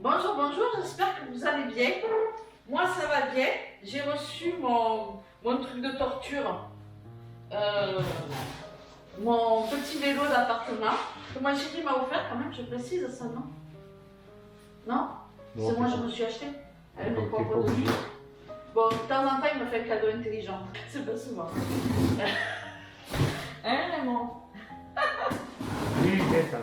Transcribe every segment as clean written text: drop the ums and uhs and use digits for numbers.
Bonjour, bonjour, j'espère que vous allez bien. Moi ça va bien, j'ai reçu mon truc de torture, mon petit vélo d'appartement que moi chérie m'a offert quand même, je précise ça, non? Non? C'est moi je me suis acheté avec mes propres deniers. Bon, de temps en temps il me fait un cadeau intelligent, c'est pas souvent. Hein Raymond? Oui, c'est ça.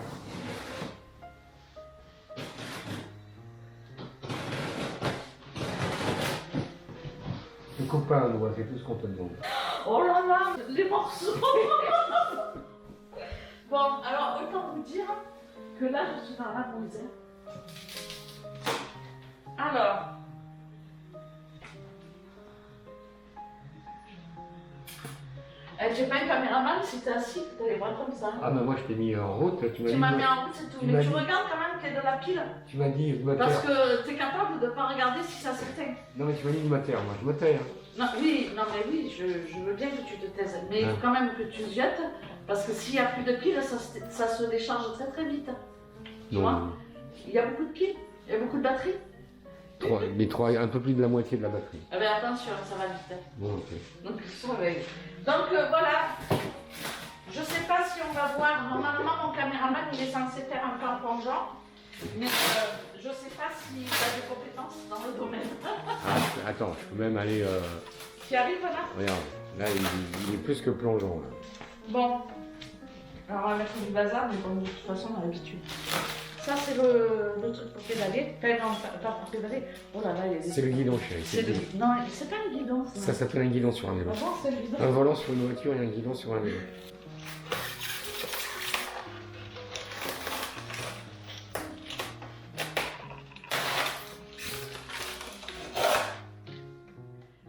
Le copain, nous, c'est tout ce qu'on te demande. Oh là là, les morceaux. Bon, alors autant vous dire que là je suis dans la misère. Alors, j'ai pas un caméraman, si t'es assis, tu allais voir comme ça. Ah, mais moi je t'ai mis en route. Tu m'as mis en route, c'est tout. Mais tu regardes quand même qu'il y a de la pile. Tu m'as dit, je me Parce taire. que t'es capable de pas regarder si ça s'éteint. Non, mais tu m'as dit, je me taire, moi je me taire. Non, oui, non, mais oui, je veux bien que tu te taises. Mais il faut quand même que tu te jettes. Parce que s'il n'y a plus de piles, ça se décharge très très vite. Tu vois? Il y a beaucoup de piles, il y a beaucoup de batteries. Un peu plus de la moitié de la batterie. Ah ben attention, ça va vite. Bon, ok. Donc voilà, je sais pas si on va voir, normalement mon caméraman il est censé faire un peu en plongeant, mais je sais pas s'il a des compétences dans le domaine. Ah, attends, je peux même aller... Tu arrives là? Regarde, là il est plus que plongeant. Là. Bon, alors on va mettre du bazar, mais bon, de toute façon on a l'habitude. Ça c'est le truc pour pédaler, enfin non, pas pour pédaler, oh là là il y a des... C'est le guidon, chérie. Non, c'est pas un guidon ça. Ça s'appelle un guidon sur un vélo. Ah bon, c'est le guidon. Un volant sur une voiture et un guidon sur un vélo.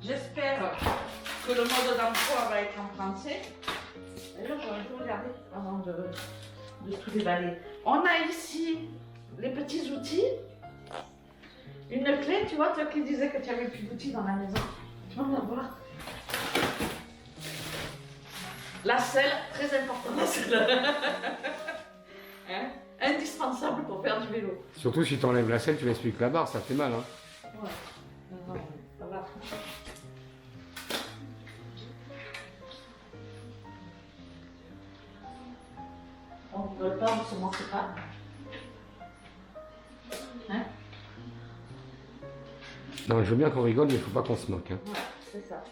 J'espère que le mode d'emploi va être en français. D'ailleurs, j'aurais dû regarder avant de tout déballer. On a ici les petits outils. Une clé, tu vois, toi qui disais que tu avais plus d'outils dans la maison. Tu vas en avoir. La selle, très importante, la selle. Hein? Indispensable pour faire du vélo. Surtout si tu enlèves la selle, tu laisses plus que la barre, ça fait mal. Hein. Ouais. Non, ça va. On ne veut pas, on se manque pas. Hein? Non, je veux bien qu'on rigole, mais il faut pas qu'on se moque. Hein. Ouais, c'est ça.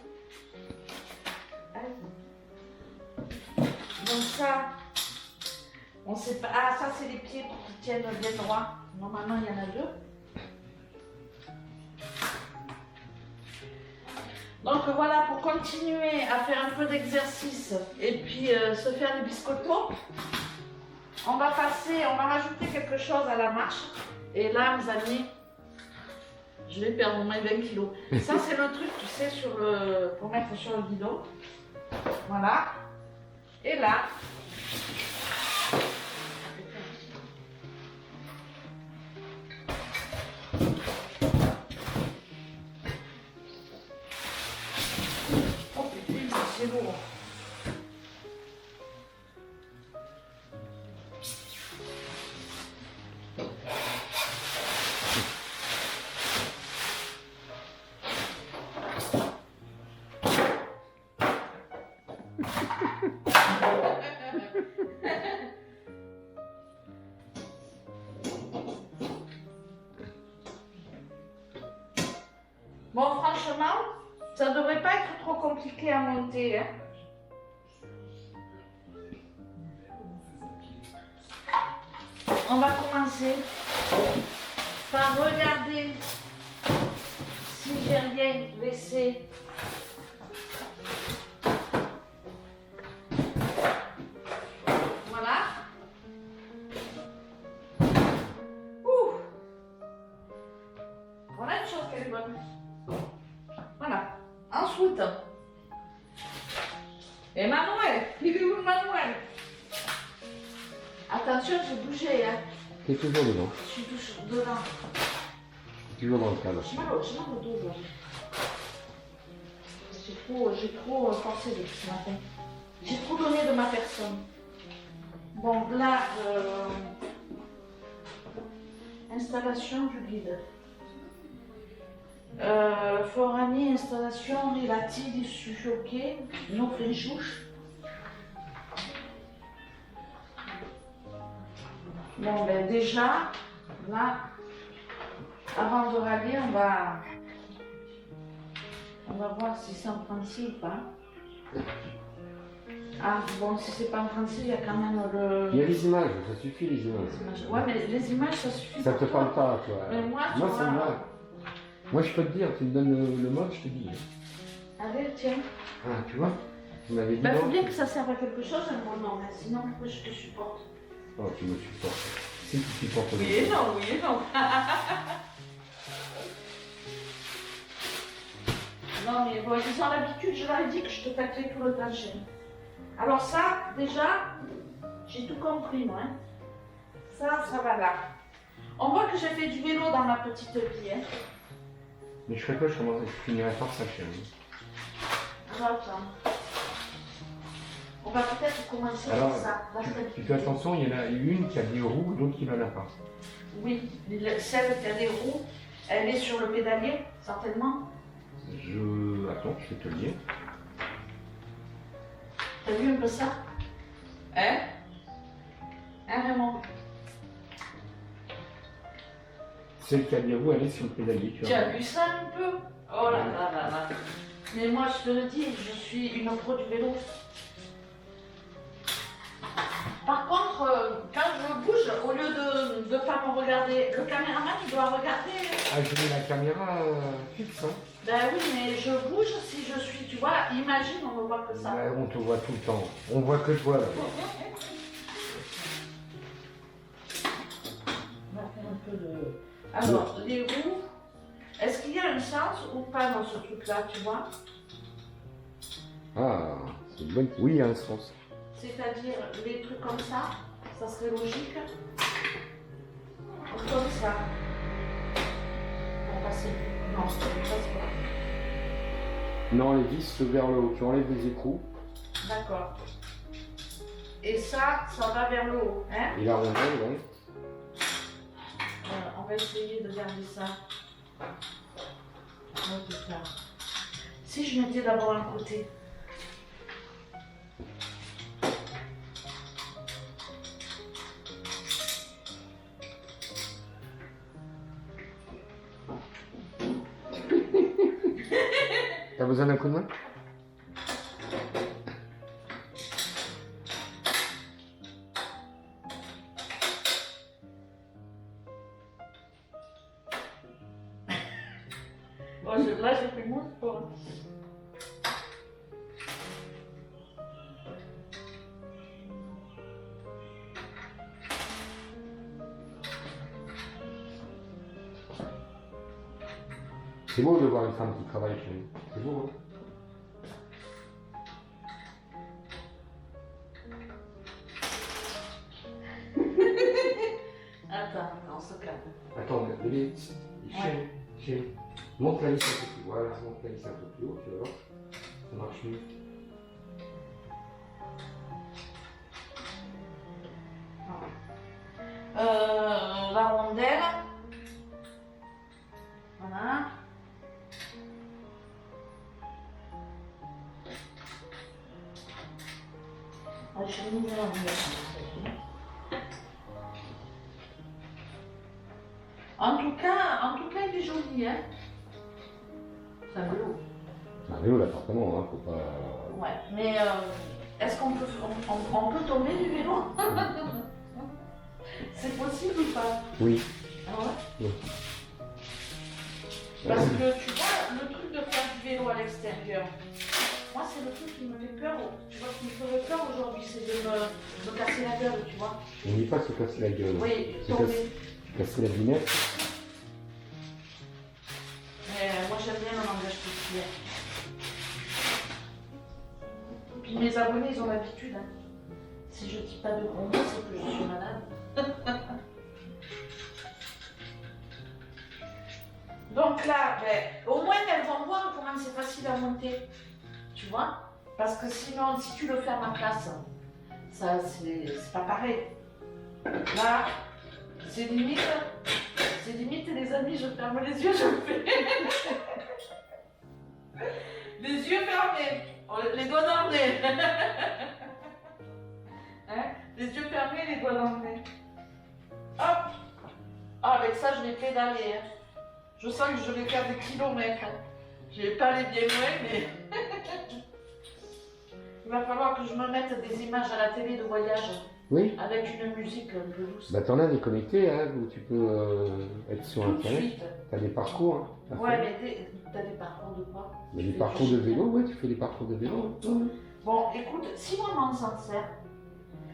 Donc ça, on sait pas. Ah, ça c'est les pieds pour qu'ils tiennent bien droit. Normalement, il y en a deux. Donc voilà, pour continuer à faire un peu d'exercice et puis se faire des biscottos, on va rajouter quelque chose à la marche. Et là, mes amis, je vais perdre moins 20 kilos. Ça, c'est le truc, tu sais, pour mettre sur le guidon. Voilà. Et là, oh putain, c'est lourd. Bon, franchement, ça devrait pas être trop compliqué à monter. Hein. On va commencer par regarder si j'ai rien laissé. Voilà. Ouh. Voilà une chose qu'elle est bonne. Voilà. Ensuite. Emmanuel, il est où Emmanuel? Attention, j'ai bougé. Hein. T'es toujours dedans. Je suis toujours dedans. Toujours dans le cadre. J'ai mal au dos aujourd'hui. J'ai trop forcé depuis ce matin. J'ai trop donné de ma personne. Bon, là, Installation du guide. Forani, installation relative di suffoqué, non frenchouche. Bon, ben déjà, là, avant de râler, on va voir si c'est en français ou pas. Ah, bon, si c'est pas en français, il y a quand même le... Il y a les images, ça suffit les images. Ouais, mais les images, ça suffit. Ça pour te toi. parle pas, toi. Mais moi, tu ça vois, me va. Moi, je peux te dire, tu me donnes le mode, je te dis. Allez, tiens. Ah, tu vois, tu m'avais dit Ben, faut non. bien que ça serve à quelque chose, un bon nom, mais sinon, pourquoi je te supporte? Oh, tu me supportes. Si tu supportes Oui et non, oui et non. Non, mais bon, ils ont l'habitude, je leur ai dit que je te taclais tout le temps chez nous. Alors ça, déjà, j'ai tout compris, moi. Hein. Ça va là. On voit que j'ai fait du vélo dans ma petite vie. Hein. Mais je ferais quoi, je finirais par ça, chérie. Alors, attends. On va peut-être commencer Alors, par ça. Là, tu fais attention, il y en a une qui a des roues, l'autre qui n'en a pas. Oui, celle qui a des roues, elle est sur le pédalier, certainement. Attends, je vais te le dire. T'as vu un peu ça? Hein? Hein, Raymond? Celle qui a des roues, elle est sur le pédalier, tu Tu vois. as vu ça un peu? Oh là là là là. Mais moi, je te le dis, je suis une pro du vélo. Par contre, quand je bouge, au lieu de ne pas me regarder, le caméraman, il doit regarder. Ah, je mets la caméra fixe, hein. Ben oui, mais je bouge si je suis, tu vois, imagine, on ne voit que ça. Ouais, on te voit tout le temps. On voit que toi, là. On va faire un peu de... Alors, les roues, est-ce qu'il y a un sens ou pas dans ce truc-là, tu vois? Ah, c'est une bonne... Oui, il y a un sens. C'est-à-dire, les trucs comme ça serait logique. Comme ça. On va passer. Non, ça ne passe pas. Non, les vis vers le haut. Tu enlèves les écrous. D'accord. Et ça va vers le haut, hein? Et la rondelle, ouais. On va essayer de garder ça. Ok, là. Si je mettais d'abord un côté. T'as besoin d'un coup de main? Bon, là, j'ai fait mon sport. C'est beau de voir une femme qui travaille chez nous. C'est beau, hein? Attends, on se calme. Attends, chérie, monte la vis un peu plus. Voilà, monte la vis un peu plus haut, tu vas voir. Ça marche mieux. La rondelle. Voilà. Ah, je vais mettre la rondelle. En tout cas, il est joli, hein. C'est un vélo. C'est un vélo d'appartement, hein, faut pas... Ouais, mais est-ce qu'on peut, on peut tomber du vélo? C'est possible ou pas? Oui. Ah ouais? Oui. Parce que tu vois, le truc de faire du vélo à l'extérieur, moi c'est le truc qui me fait peur, tu vois, qui me ferait peur aujourd'hui, c'est de me casser la gueule, tu vois. On dit pas se casser la gueule. Oui, Se tomber. casser la binette. Mais moi j'aime bien le langage populaire. Puis mes abonnés, ils ont l'habitude. Hein. Si je dis pas de gros mots, c'est que je suis malade. Donc là, ben, au moins elles vont voir comment c'est facile à monter. Tu vois? Parce que sinon, si tu le fais à ma place, ça c'est pas pareil. Là, c'est limite. amis, je ferme les yeux, je le fais. Les yeux fermés, les doigts dans le nez. Hein? Les yeux fermés, les doigts dans le nez. Hop. Ah, avec ça, je vais pédaler. Hein. Je sens que je vais faire des kilomètres. Hein. Je vais pas aller bien loin, mais... Il va falloir que je me mette des images à la télé de voyage. Oui. Avec une musique un peu douce. Bah, t'en as des connectés, hein, où tu peux être sur Tout de Internet. suite. T'as des parcours. Hein, Ouais, mais t'as des parcours de quoi? mais des parcours de vélo, ouais, tu fais des parcours de vélo. Hein. Bon, écoute, si vraiment on s'en sert,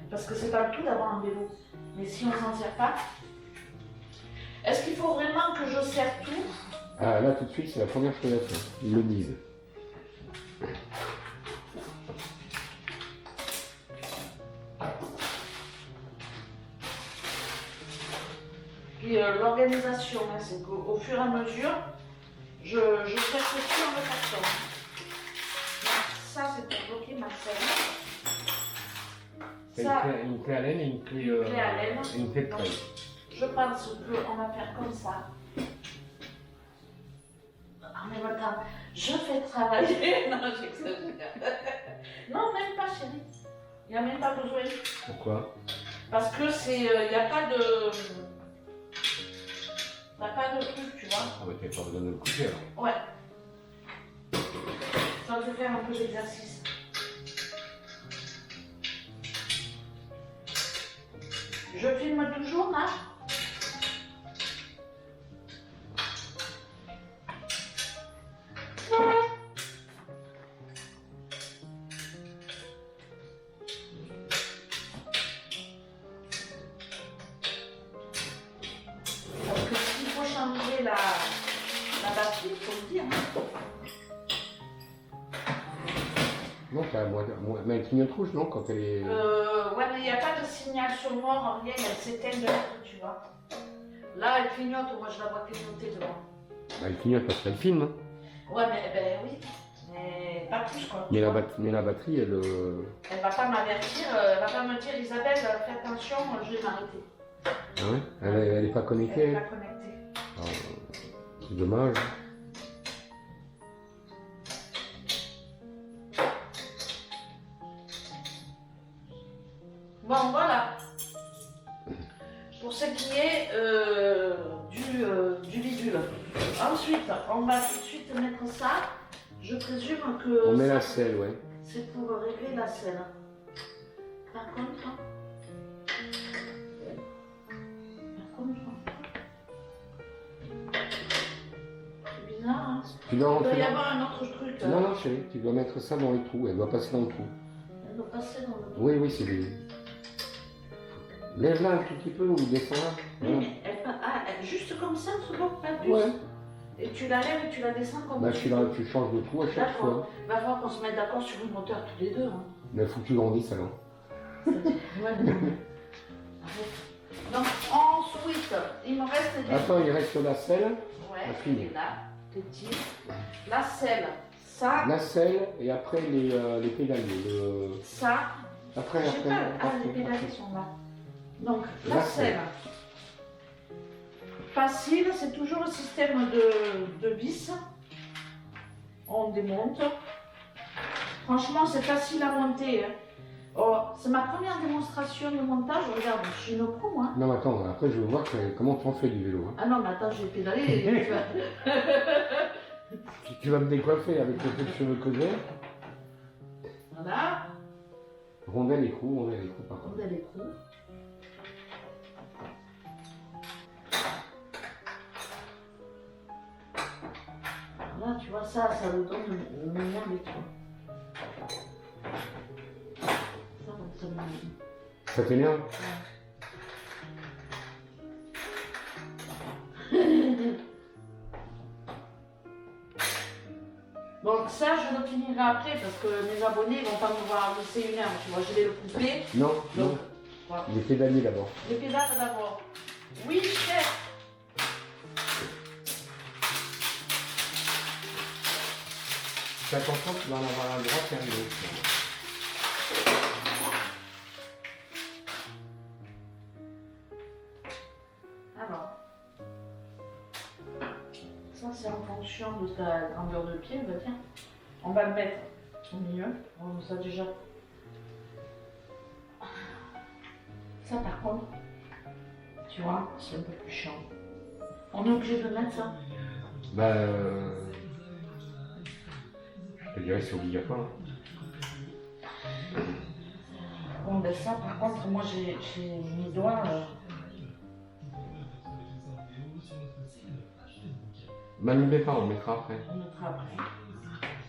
parce que c'est pas le tout d'avoir un vélo, mais si on s'en sert pas, est-ce qu'il faut vraiment que je sers tout? Ah, là, tout de suite, c'est la première chose à faire. Ils le disent. Puis l'organisation, hein, c'est qu'au fur et à mesure, je cherche tout dans le carton. Ça, c'est pour bloquer ma selle. T'as Ça, une clé à laine et une clé à laine. et une clé de Donc, trail. je pense qu'on va faire comme ça. En même temps, je fais travailler. Non, j'exagère. Non, même pas, chérie. Il n'y a même pas besoin. Pourquoi? Parce que c'est. Il n'y a pas de. T'as pas de truc, tu vois. Ah, bah, t'as pas besoin de le couper alors. Ouais. Ça me fait faire un peu d'exercice. Je filme toujours, là. Parce que s'il faut changer la batterie, il faut le dire. Non, t'as mais elle clignote rouge, non, quand elle est... Ouais, mais il n'y a pas de signal sonore, rien, elle s'éteint de l'autre, tu vois. Là, elle clignote, moi je la vois clignoter devant. Bah, elle clignote parce qu'elle filme. Hein. Ouais, mais ben oui, mais pas plus quoi. Mais tu la, vois. mais la batterie, elle... Elle va pas m'avertir, elle va pas me dire Isabelle, fais attention, je vais m'arrêter. Ah ouais, elle est pas Elle connectée. n'est pas connectée. Ah, c'est dommage. Bon, voilà. Pour ce qui est du bidule. Ensuite, on va tout de suite mettre ça. Je présume que On met ça, la selle, ouais. c'est pour régler la selle. Par contre, c'est bizarre, hein? Tu dois Il rentrer doit y dans... avoir un autre truc. Non, non, chérie, tu dois mettre ça dans les trous. Elle doit passer dans le trou. Elle doit passer dans le... Oui, oui, c'est des... Lève-la un tout petit peu ou descends-la. Oui, mais juste comme ça, tu vois, pas plus. Ouais. Et tu la lèves et tu la descends comme Bah, tu tu changes de trou à chaque fois. D'accord. Il va falloir qu'on se mette d'accord sur le moteur tous les deux. Hein. Mais il faut que tu grandisses alors. Ouais, non. Arrête. Donc ensuite, il me reste des... Attends, il reste la selle. Ouais, la fille. elle est là, petite. La selle, ça, La selle et après les pédaliers. ça. Après, Je sais après. pas, ah, après, les pédales après. sont là. Donc, La la selle. selle. Facile, c'est toujours le système de vis. On démonte. Franchement, c'est facile à monter. Hein. Oh, c'est ma première démonstration de montage. Regarde, je suis une pro, moi. Non, mais attends, après je veux voir comment tu en fais du vélo. Hein. Ah non, mais attends, je vais pédaler. Tu vas me décoiffer avec le peu de cheveux que j'ai. Voilà. Rondelle écrou par contre. On a les trous. Là, tu vois, ça me donne le meilleur des trucs. Ça me... Ça t'énerve? Bon, ça, je le finirai après parce que mes abonnés vont pas me voir laisser une heure. Tu vois, je vais le couper. Non, Donc, non. voilà. Les pédaliers d'abord. Les pédales d'abord. Oui, chef. Fais attention, tu vas en avoir à droite et à gauche. Alors. ça c'est en fonction de ta grandeur de pied, on va dire. On va le mettre au milieu. On ça déjà. Ça par contre, tu vois, c'est un peu plus chiant. On est obligé de mettre ça. Bah, je te dirais c'est obligatoire. Hein. Bon ben ça par contre, moi j'ai mes doigts. Bah, ne mets pas, on le mettra après. On mettra après.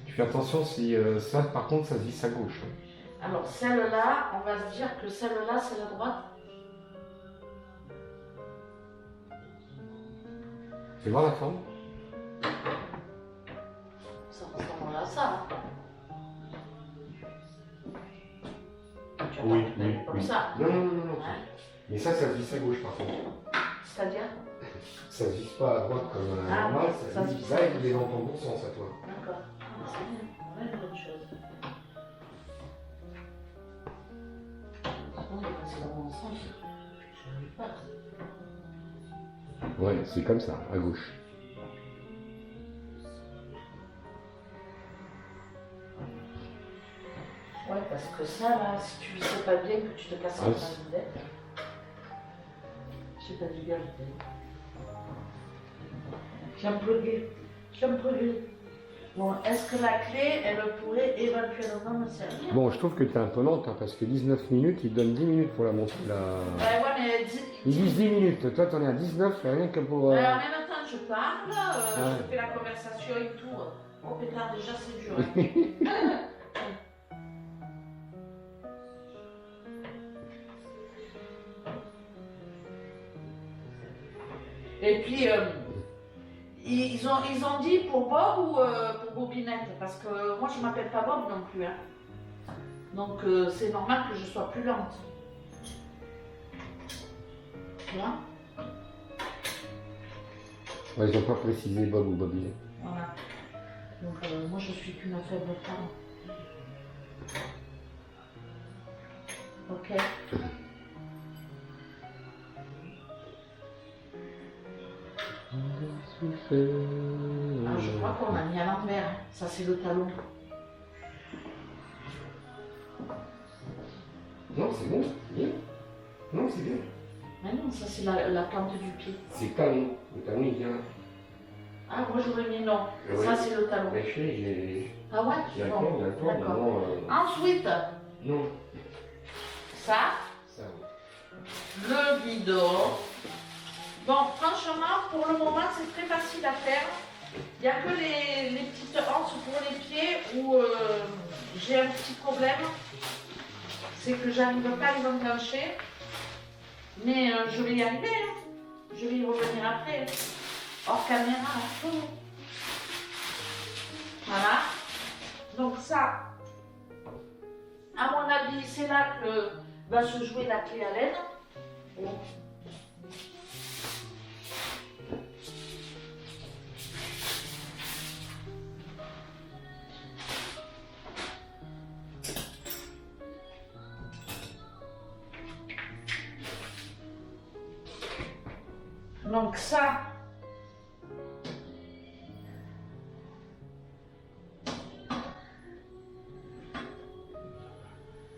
Tu fais attention si ça, par contre, ça se visse à gauche. Hein. Alors celle-là, on va se dire que celle-là c'est la droite. Fais voir la forme. Ça ressemble à ça. Tu vas Oui, pas oui, comme oui. ça. Non, non, non, non. Ouais. Mais ça se visse à gauche, par contre. C'est-à-dire? Ça se visse pas à droite comme Ah, normal, ça ça se se visse visse à là, gauche. il est dans ton bon sens à toi. D'accord. Ah, c'est bien. On va une bonne chose. Non, mais c'est dans mon sens. Je n'arrive pas. Ouais, c'est comme ça, à gauche. Ouais, parce que ça, là, si tu ne sais pas bien que tu te casses Ah, la c'est- tête, j'ai pas d'égalité. J'ai un peu gay. Bon, est-ce que la clé, elle pourrait éventuellement me servir? Bon, je trouve que t'es imponente, hein, parce que 19 minutes, il donne 10 minutes pour la montrer. Ouais, mais Ils disent 10 minutes, toi t'en es à 19, rien que pour... en même temps, je parle, Ouais. je fais la conversation et tout. Oh putain, déjà c'est dur. Hein. Et puis, ils ont dit pour Bob ou pour Bobinette, parce que moi je m'appelle pas Bob non plus. Hein. Donc c'est normal que je sois plus lente. Tu vois? Ouais, ils n'ont pas précisé Bob ou Bobby. Voilà. Donc moi je suis qu'une faible femme. Ok. Alors, je crois qu'on a mis à l'envers. Ça c'est le talon. Non, c'est bon, c'est bien. Non, c'est bien. Mais non, ça c'est la plante du pied. C'est talon. Le talon, il vient. Ah, moi j'aurais mis non. Ouais. Ça c'est le talon. Mais je sais, j'ai Ah ouais? il y a le Bon, temps, il y a le temps, d'accord. maintenant, Ensuite, non, ça, ça, ouais. le bidon. Bon, franchement, pour le moment, c'est très facile à faire. Il n'y a que les petites anses pour les pieds où j'ai un petit problème. C'est que j'arrive pas à les enclencher. Mais je vais y arriver. Hein. Je vais y revenir après. Hein. Hors caméra. Hein. Voilà. Donc ça, à mon avis, c'est là que va se jouer la clé à l'aide. Bon. Donc ça,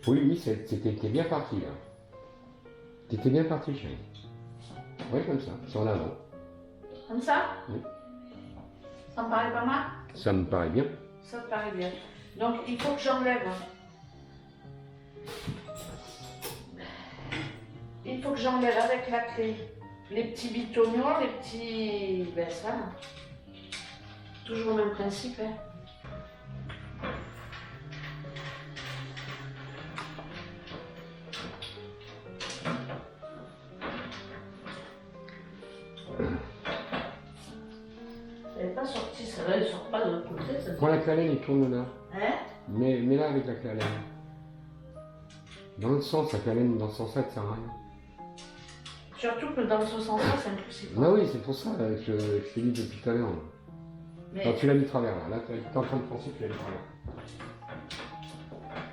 Oui, oui, t'es bien parti là. T'étais bien parti, chérie. Oui, comme ça, sur l'avant. comme ça, Oui. ça me paraît pas mal. Ça me paraît bien. Ça me paraît bien. Donc il faut que j'enlève. Il faut que j'enlève avec la clé les petits bitognons, les petits. Ben ça. Toujours le même principe. Hein. Elle n'est pas sortie, celle-là, elle ne sort pas de l'autre côté. Ça. Prends la clé à laine et tourne là. Hein? Mets-la avec la clé à laine. Dans l'autre sens, la clé à laine, dans ce sens-là, ça sert à rien. Surtout que dans ce sens-là, c'est impossible. Ah oui, c'est pour ça que je t'ai dit depuis tout à l'heure. Mais Quand tu l'as mis de travers là, là tu es en train de penser que tu l'as mis de travers.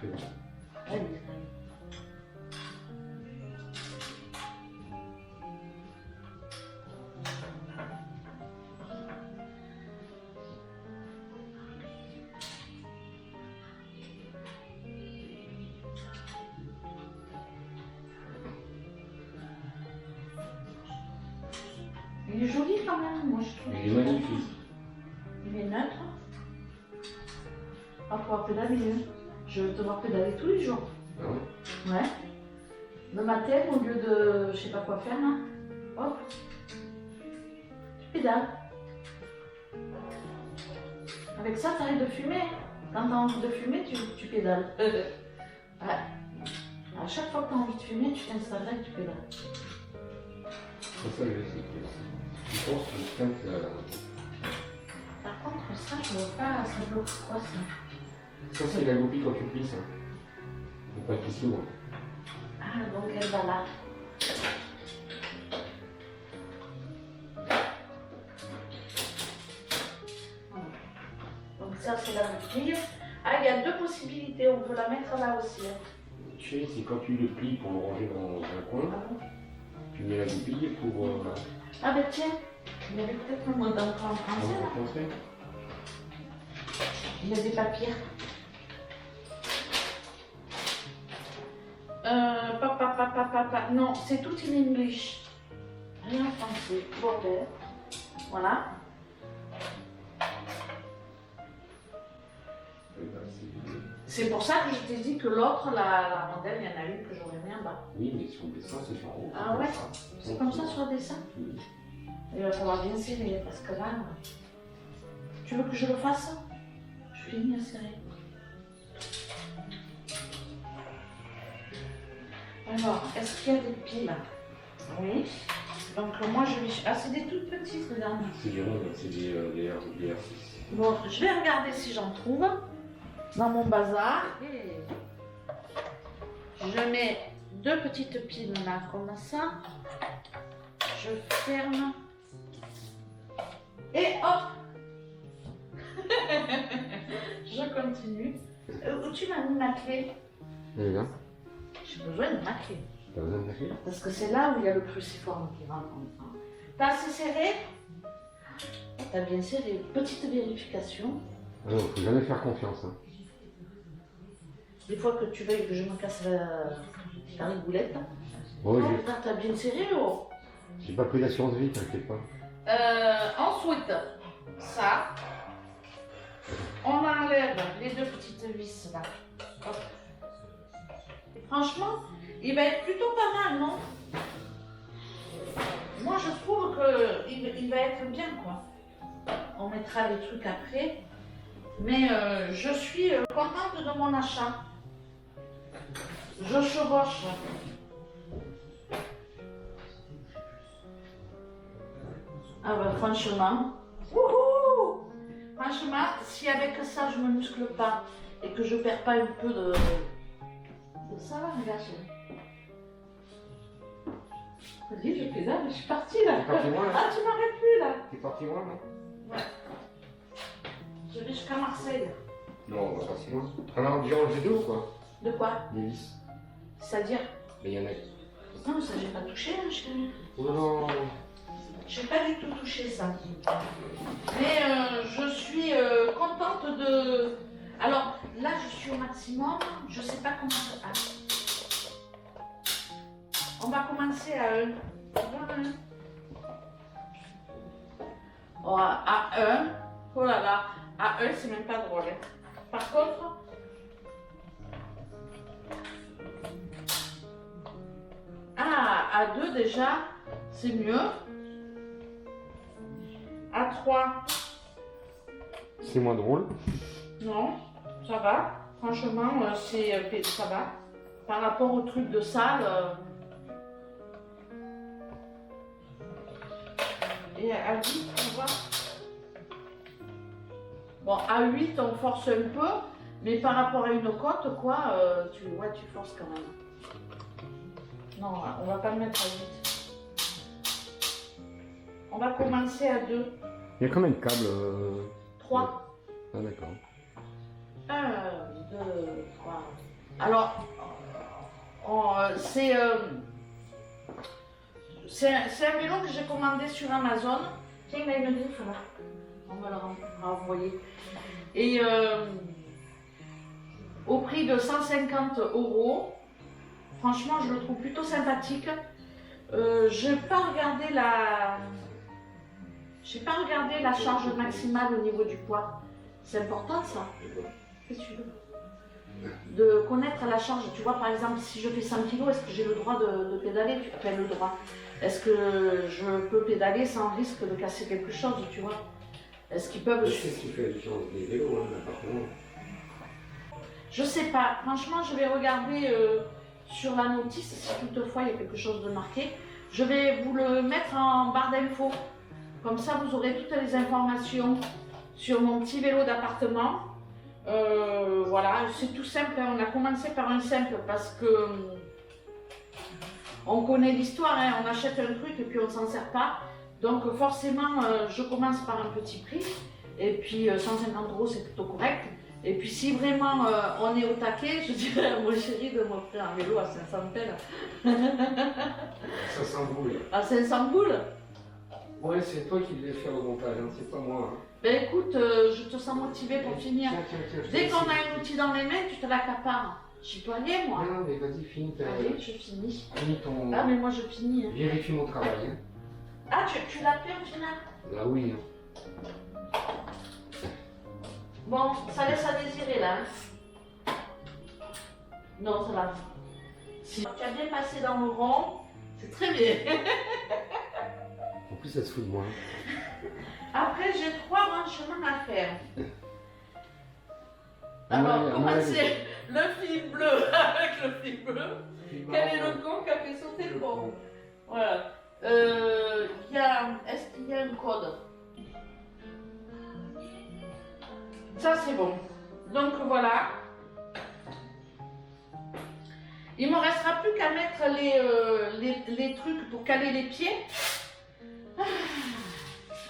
C'est bon. allez. Il est joli quand même, moi je trouve. Il est magnifique. Il est neutre. On va pouvoir pédaler. Hein. Je vais devoir pédaler tous les jours. Ah ouais. Ouais. Le matin, au lieu de je sais pas quoi faire, là, hop, tu pédales. Avec ça, t'arrêtes de fumer. Quand t'as envie de fumer, tu pédales. Ouais. À chaque fois que t'as envie de fumer, tu t'installes là et tu pédales. C'est ça, je pense que c'est un que Par contre, ça, je vois pas, ça bloque quoi ça? ça, c'est la goupille quand tu plies, ça. Faut pas qu'il s'ouvre. Ah, donc elle va là. Voilà. Donc ça, c'est la goupille. Ah, il y a deux possibilités, on peut la mettre là aussi. Hein. Tu sais, c'est quand tu le plies pour le ranger dans un coin, Ah bon? tu mets la goupille pour. Ah ben tiens, il y avait peut-être un mot d'emprunt en français là. français. Il y a des papiers. Non, c'est tout in English. Rien en français. Bordel. Voilà. C'est pour ça que je t'ai dit que l'autre, la rondelle, il y en a une que j'aurais mis en bas. Oui, mais sur le dessin, c'est sur haut. Ah ouais? C'est comme ça sur le dessin? Oui. Il va falloir bien serrer parce que là. Tu veux que je le fasse? Je finis à serrer. Alors, est-ce qu'il y a des piles? Oui. Donc moi je vais. Ah, c'est des toutes petites dedans. C'est des rondes, c'est des R6. Bon, je vais regarder si j'en trouve dans mon bazar. Je mets deux petites piles là, comme ça. Je ferme. Et hop! Je continue. Où tu m'as mis ma clé? Elle est là. J'ai besoin de ma clé. T'as besoin de la clé? Parce que c'est là où il y a le cruciforme qui rentre en temps. T'as assez serré? T'as bien serré. Petite vérification. Ah non, faut jamais faire confiance. Hein. Des fois que tu veuilles que je me casse la rigoulette. Oh, T'as bien serré oh. j'ai pas pris l'assurance vie, t'inquiète pas. Ensuite, ça. On enlève les deux petites vis là. Hop. Et franchement, il va être plutôt pas mal, non? Moi, je trouve qu'il va être bien, quoi. On mettra les trucs après. Mais je suis contente de mon achat. Je chevauche. Ah bah franchement. Wouhou! Franchement, si avec ça je me muscle pas et que je perds pas un peu de ça va, regarde. Vas-y, je pédale, je suis partie là. T'es parti loin là? Ah, tu m'arrêtes plus là. T'es parti loin non? Ouais. Je vais jusqu'à Marseille. Non, on va pas si loin. On a déjà enlevé deux ou quoi? De quoi? Les vis. C'est-à-dire? Mais il y en a. Non, ça j'ai pas touché, hein, chérie. Oh non! J'ai pas du tout touché ça. Mais je suis contente de. Alors là, je suis au maximum. Je sais pas comment ça. Ah. On va commencer à 1. Oh, à 1. Oh là là. À 1, c'est même pas drôle. Hein. Par contre. Ah, à 2 déjà, c'est mieux. À 3, C'est moins drôle. non, ça va. Franchement, ça va. Par rapport au truc de salle. Et à 8, tu vois. Bon, à 8, on force un peu. Mais par rapport à une cote, quoi, tu forces quand même. Non, on va pas le mettre à 8. On va commencer à 2. Il y a combien de câbles 3. Ah d'accord. 1, 2, 3. Alors, c'est un vélo que j'ai commandé sur Amazon. Tiens, il a une griffe là. On va le renvoyer. Et au prix de 150 €. Franchement, je le trouve plutôt sympathique. Je n'ai pas regardé Je n'ai pas regardé la charge maximale au niveau du poids. C'est important ça. Qu'est-ce que tu veux? De connaître la charge. Tu vois, par exemple, si je fais 100 kg, est-ce que j'ai le droit de pédaler? Enfin, le droit. Est-ce que je peux pédaler sans risque de casser quelque chose, tu vois? Est-ce qu'ils peuvent... C'est ce qui fait la différence des vélos, hein, l'appartement. Je sais pas. Franchement, je vais regarder sur la notice si toutefois il y a quelque chose de marqué. Je vais vous le mettre en barre d'infos. Comme ça, vous aurez toutes les informations sur mon petit vélo d'appartement. Voilà, c'est tout simple. Hein. On a commencé par un simple parce que on connaît l'histoire. Hein. On achète un truc et puis on s'en sert pas. Donc forcément, je commence par un petit prix. Et puis 150 € c'est plutôt correct. Et puis si vraiment on est au taquet, je dirais à mon chéri de m'offrir un vélo à 500 pelles. 500 boules. À 500 boules? Ouais, c'est toi qui devais faire le montage, hein, c'est pas moi. Hein. Ben écoute, je te sens motivée pour finir. Tiens, Dès qu'on a un outil dans les mains, tu te l'accapares. J'y peux aller, moi. Non, mais vas-y, finis Allez, je finis. Finis ton... Ah, mais moi, je finis. Hein. Vérifie mon travail. Hein. Ah, tu l'as fait au final? Bah oui. Hein. Bon, ça laisse à désirer, là. Hein. Non, ça va. Si tu as bien passé dans le rond, c'est très bien. En plus, elle se fout de moi. Après, j'ai 3 branchements à faire. Ah, Alors, ouais, commencer le fil bleu avec le fil bleu. Quel est le con qui a fait sauter le pont? Voilà. Est-ce qu'il y a un code? Ça, c'est bon. Donc, voilà. Il ne me restera plus qu'à mettre les trucs pour caler les pieds.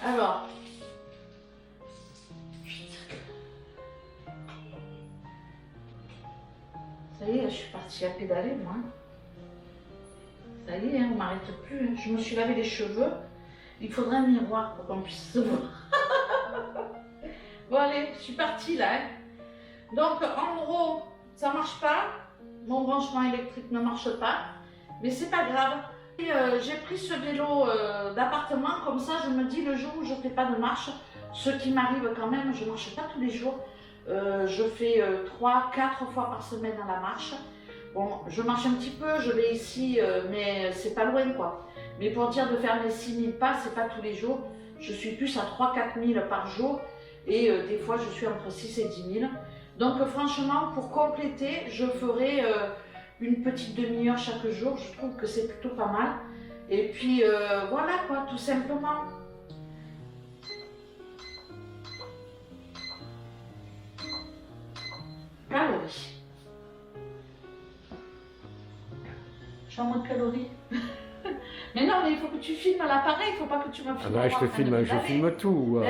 Alors. Ça y est, je suis partie à pédaler, moi. Ça y est, on ne m'arrête plus. Je me suis lavé les cheveux. Il faudrait un miroir pour qu'on puisse se voir. Bon, allez, je suis partie là. Hein. Donc, en gros, ça ne marche pas. Mon branchement électrique ne marche pas. Mais c'est pas grave. J'ai pris ce vélo d'appartement. Comme ça, je me dis, le jour où je ne fais pas de marche, ce qui m'arrive quand même, je ne marche pas tous les jours. Je fais 3-4 fois par semaine à la marche. Bon, je marche un petit peu, je vais ici, mais c'est pas loin quoi. Mais pour dire de faire mes 6000 pas, c'est pas tous les jours. Je suis plus à 3-4 000 par jour et des fois je suis entre 6 et 10 000. Donc franchement, pour compléter, je ferai une petite demi-heure chaque jour. Je trouve que c'est plutôt pas mal. Et puis voilà quoi, tout simplement. Calories. Je suis en mode calories. Mais non, mais il faut que tu filmes à l'appareil, il ne faut pas que tu me filmes. Ah bah, je filme tout.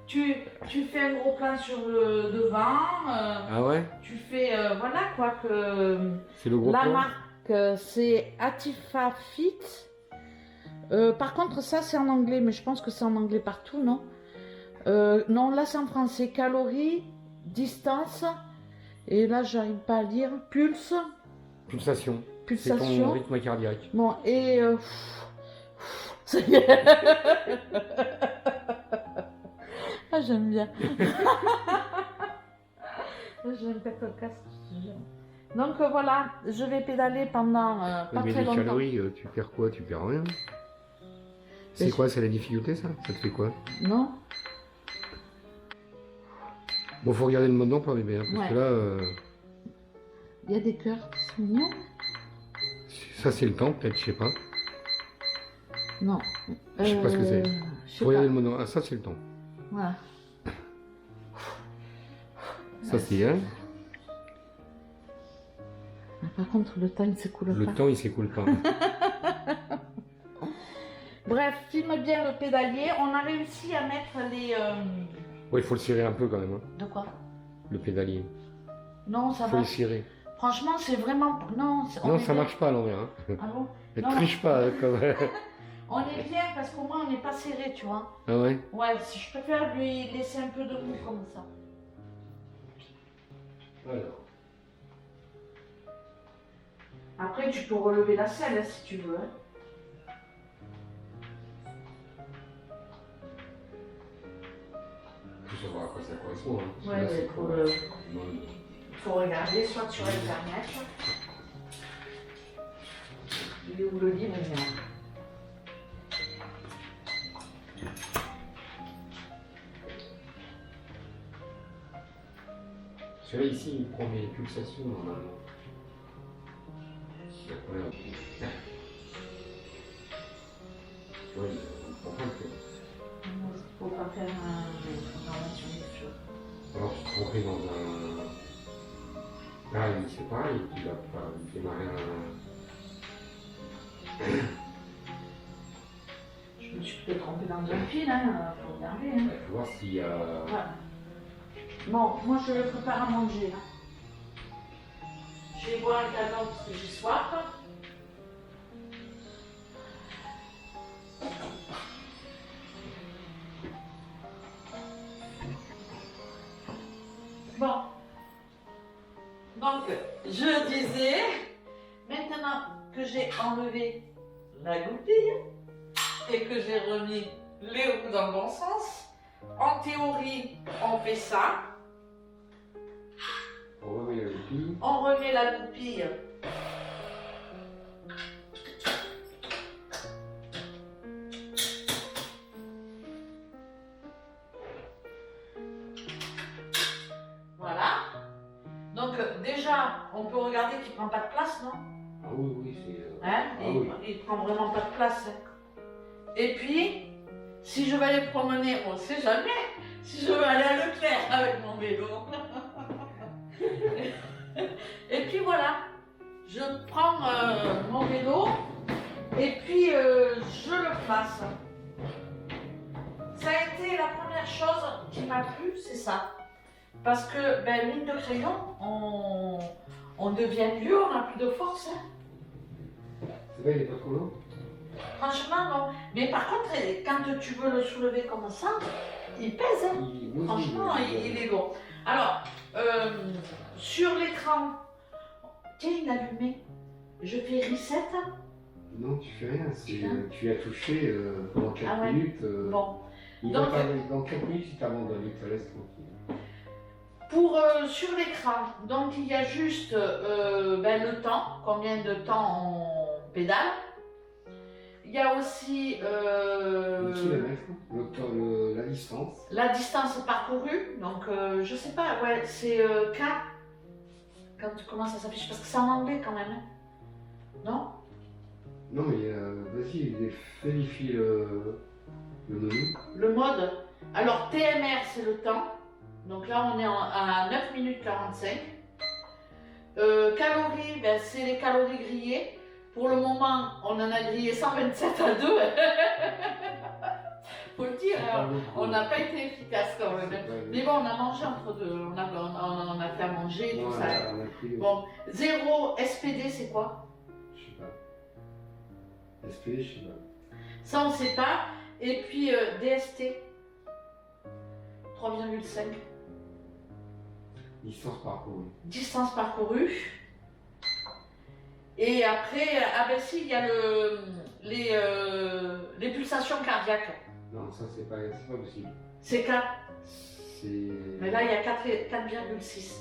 Tu fais un gros plan sur le devant. Ah ouais? Tu fais, voilà quoi, que... C'est le gros la plan? marque, c'est Atifa Fit. Par contre, ça, c'est en anglais, mais je pense que c'est en anglais partout, non? Non, là, c'est en français. Calories, distance... Et là, j'arrive pas à lire. Pulse. Pulsation. Pulsation. C'est ton rythme cardiaque. Bon, et... ça y est. Ah, j'aime bien. J'aime bien cocasse. Donc voilà, je vais pédaler pendant pas mais très les longtemps. calories, tu perds quoi? Tu perds rien. C'est quoi? C'est la difficulté, ça? Ça te fait quoi? Non. Bon, faut regarder le mode d'emploi, bébé, hein, parce que là... Il y a des cœurs, c'est mignon. Ça, c'est le temps, peut-être, je sais pas. Non. Je sais pas ce que c'est. Faut regarder le mode d'emploi. Ah, ça, c'est le temps. Voilà. Ça, c'est un. Par contre, le temps, il s'écoule pas. Le temps, il s'écoule pas. Bref, filme bien le pédalier. On a réussi à mettre les... Ouais, il faut le serrer un peu quand même. Hein. De quoi? Le pédalier. Non, ça va. Faut le serrer. Franchement, c'est vraiment... Non, non ça marche pas à l'envers. Hein. Ah bon? Ne triche pas comme... On est bien parce qu'au moins on n'est pas serré, tu vois. Ah ouais? Ouais, si je préfère lui laisser un peu de mou comme ça. Alors. Après, tu peux relever la selle hein, si tu veux. Hein. faut voir à quoi ça correspond. Hein, parce que Ouais, là, c'est il pour- non, faut regarder soit sur internet. Il est où le livre? Parce que là, ici, il prend mes pulsations normalement. Voilà. Tu vois, il prend pas le cœur. Faut pas faire une formation de choses. Alors, tu te rentrer dans un. Là, il c'est pareil, tu vas pas démarrer Je me suis peut-être trompée dans un fil, hein, faut regarder. Hein. Il faut voir s'il y a. Ouais. Bon, moi je prépare à manger. Là. Je vais boire un cadeau parce que j'ai soif. Bon. Donc, je disais, maintenant que j'ai enlevé la goupille et que j'ai remis les roues dans le bon sens, en théorie, on fait ça. On remet la goupille. On remet la goupille. Voilà. Donc déjà, on peut regarder qu'il ne prend pas de place, non? Ah oui, oui, c'est. Hein? Ah il, oui. il prend vraiment pas de place. Hein. Et puis, si je vais aller promener, on ne sait jamais, si je veux aller à Leclerc avec mon vélo. Et puis voilà, je prends mon vélo et puis je le place. Ça a été la première chose qui m'a plu, c'est ça. Parce que, ben, mine de crayon, on devient vieux, on n'a plus de force. Hein. C'est vrai, il n'est pas trop long. Franchement, non. Mais par contre, quand tu veux le soulever comme ça, il pèse. Hein. Oui, Franchement, il est lourd. Alors, sur l'écran, tiens, il est allumé. Je fais reset. Non, tu fais rien. Tu as touché pendant 4 Ah ouais. minutes. Bon. Il Donc, va dans 4 minutes, il t'abandonne, il te laisse tranquille. Pour sur l'écran, donc il y a juste ben, le temps, combien de temps on pédale. Il y a aussi Le kilomètre, la distance. la distance parcourue. Donc je sais pas, ouais, c'est K. Comment ça s'affiche? Parce que c'est en anglais quand même. Hein. Non? Non, mais vas-y, vérifie le menu. Le mode. Alors TMR c'est le temps. Donc là on est à 9 minutes 45. Calories, ben, c'est les calories grillées. Pour le moment, on en a grillé 127 à 2. Faut le dire, hein, on n'a pas été efficace quand même. Mais bon, on a mangé entre deux, on a fait à manger et tout ça. On a pris, Bon, 0 SPD, c'est quoi? je sais pas. SP, je sais pas. Ça, on ne sait pas. Et puis DST, 3,5. Distance parcourue. Distance parcourue. Et après, ah ben si, il y a les pulsations cardiaques. Non, ça c'est pas possible. C'est 4. C'est. Mais là, il y a 4,6.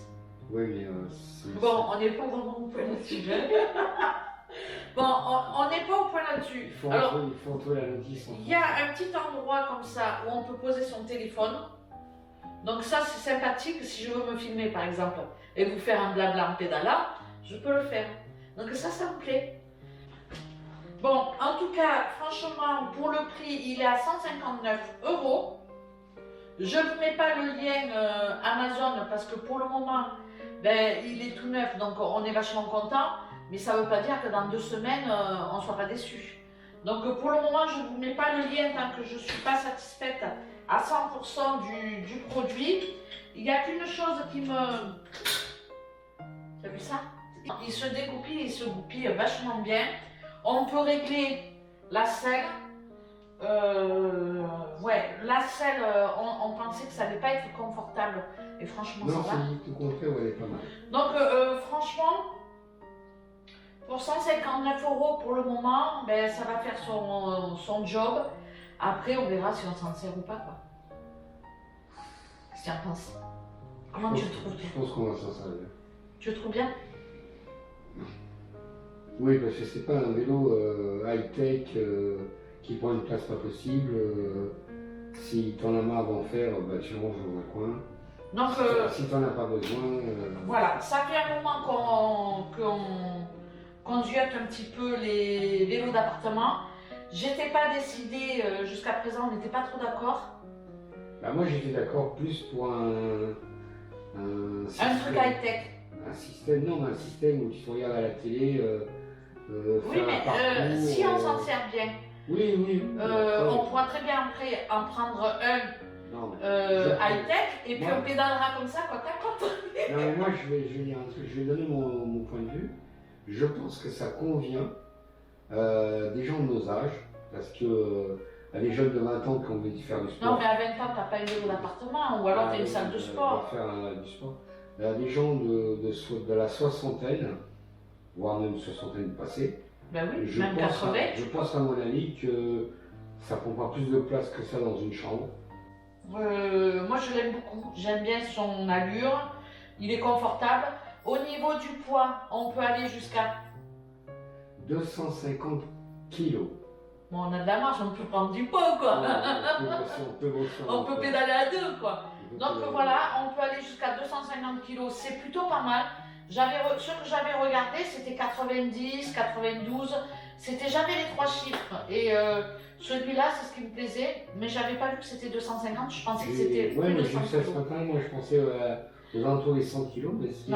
Ouais, mais c'est. Bon, on n'est pas vraiment au point là-dessus. Bon, on n'est pas au point là-dessus. Il faut entrer la notice. Il y a un petit endroit comme ça où on peut poser son téléphone. Donc ça, c'est sympathique si je veux me filmer, par exemple, et vous faire un blabla en pédalant, je peux le faire. Donc ça me plaît. Bon, en tout cas, franchement, pour le prix, il est à 159 €. Je ne vous mets pas le lien Amazon parce que pour le moment, ben, il est tout neuf, donc on est vachement content. Mais ça ne veut pas dire que dans 2 semaines, on ne soit pas déçu. Donc pour le moment, je ne vous mets pas le lien tant que je ne suis pas satisfaite à 100% du produit. Il n'y a qu'une chose qui me... Tu as vu ça? Il se dégoupille, il se goupille vachement bien. On peut régler la selle. Ouais, la selle, on pensait que ça n'allait pas être confortable. Et franchement, Non, ça va. c'est tout contraire, ouais, elle est pas mal. Donc franchement, pour 159 € pour le moment, ben, ça va faire son job. Après, on verra si on s'en sert ou pas. Quoi. Qu'est-ce que tu en penses? Comment tu le trouves? Je pense qu'on va s'en servir. Tu le trouves bien? Oui, parce que c'est pas un vélo high-tech qui prend une place pas possible. Si t'en as marre d'en faire, bah, tu ranges dans un coin. Donc, Si t'en as pas besoin. voilà, ça fait un moment qu'on ziote un petit peu les vélos d'appartement. J'étais pas décidée, jusqu'à présent, on n'était pas trop d'accord. Bah, moi j'étais d'accord plus pour un Un système, truc high-tech. un système, non, mais un système où tu te regardes à la télé. Oui, faire un mais parcours, si on s'en sert bien, Oui, oui. on pourra très bien après en prendre un Non, high-tech et puis Moi- on pédalera comme ça côte à côte. non, mais moi je vais dire un truc, je vais donner mon point de vue. Je pense que ça convient des gens de nos âges, parce que les jeunes de 20 ans qui ont envie de faire du sport. Non, mais à 20 ans, t'as pas une vélo d'appartement ou alors t'as une salle de sport. Faire du sport. Des gens de la soixantaine, voire même soixantaine passée. Ben oui, Je même pense, 80. je pense à mon avis que ça prend pas plus de place que ça dans une chambre. Moi je l'aime beaucoup, j'aime bien son allure, il est confortable. Au niveau du poids, on peut aller jusqu'à... 250 kilos. Bon, on a de la marge, on peut prendre du poids quoi. On peut pédaler à deux quoi. Donc voilà, on peut aller jusqu'à 250 kg, c'est plutôt pas mal. Ce que j'avais regardé, c'était 90, 92, c'était jamais les 3 chiffres. Et celui-là, c'est ce qui me plaisait, mais j'avais pas vu que c'était 250, je pensais que c'était Ouais, plus mais de j'ai 100 vu ça ce kg. matin, moi je pensais aux alentours des 100 kilos, mais si,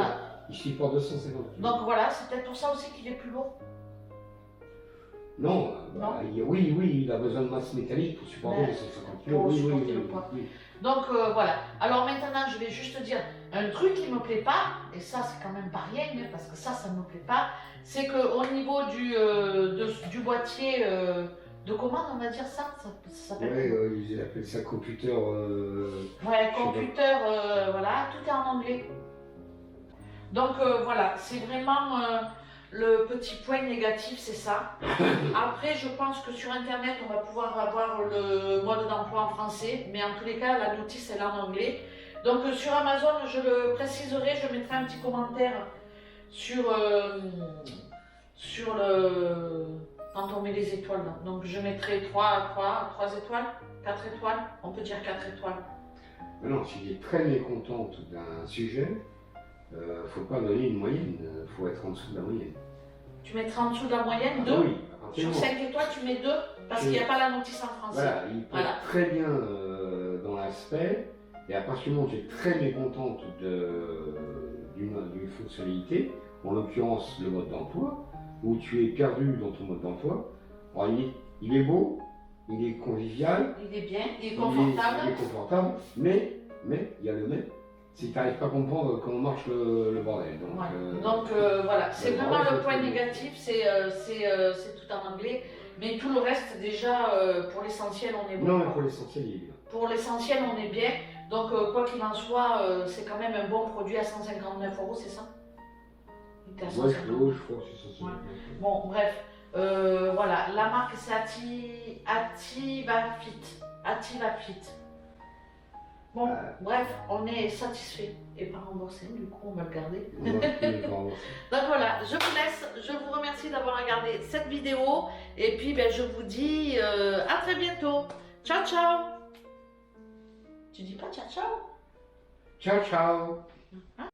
il supporte 250 kilos. Donc voilà, c'est peut-être pour ça aussi qu'il est plus lourd. Non, Non. Oui, il a besoin de masse métallique pour supporter Mais les 150 kilos. pour Oui, supporter le poids. Donc voilà. Alors maintenant, je vais juste dire un truc qui me plaît pas, et ça c'est quand même pas rien, hein, parce que ça me plaît pas, c'est qu'au niveau du boîtier de commande, on va dire ça s'appelle Ouais, ils appellent ça computer. Ouais, computer, voilà, tout est en anglais. Donc voilà, c'est vraiment le petit point négatif, c'est ça. Après, je pense que sur internet, on va pouvoir avoir le mode d'emploi en français, mais en tous les cas, la notice elle est en anglais. Donc sur Amazon, je le préciserai, je mettrai un petit commentaire sur le quand on met les étoiles. Là. Donc je mettrai 3 étoiles, 4 étoiles, on peut dire 4 étoiles. Non, s'il est très mécontent d'un sujet, faut pas donner une moyenne, faut être en dessous de la moyenne. Tu mettras en dessous de la moyenne 2. Oui, Sur 5 étoiles, tu mets 2 parce qu'il n'y a pas la notice en français. Voilà, il peut être très bien dans l'aspect, et à partir du moment où tu es très mécontente d'une fonctionnalité, en l'occurrence le mode d'emploi, où tu es perdu dans ton mode d'emploi, il est beau, il est convivial, il est bien, il est confortable. Il est confortable, mais il y a le mais. Si tu n'arrives pas à comprendre comment marche le bordel. Donc, ouais. Donc voilà, c'est vraiment le point négatif, c'est tout en anglais. Mais tout le reste, déjà, pour l'essentiel, on est bon. Non, mais pour l'essentiel, il est bien. Pour l'essentiel, on est bien. Donc quoi qu'il en soit, c'est quand même un bon produit à 159 €, c'est ça? Ouais, je crois que c'est ça. Ouais. Bon, bref. Voilà, la marque c'est Ativafit. Bon, bref, on est satisfait et pas remboursé, du coup on va le garder. Donc voilà, je vous laisse, je vous remercie d'avoir regardé cette vidéo et puis ben, je vous dis à très bientôt. Ciao ciao. Tu dis pas ciao ciao? Ciao ciao. Hein?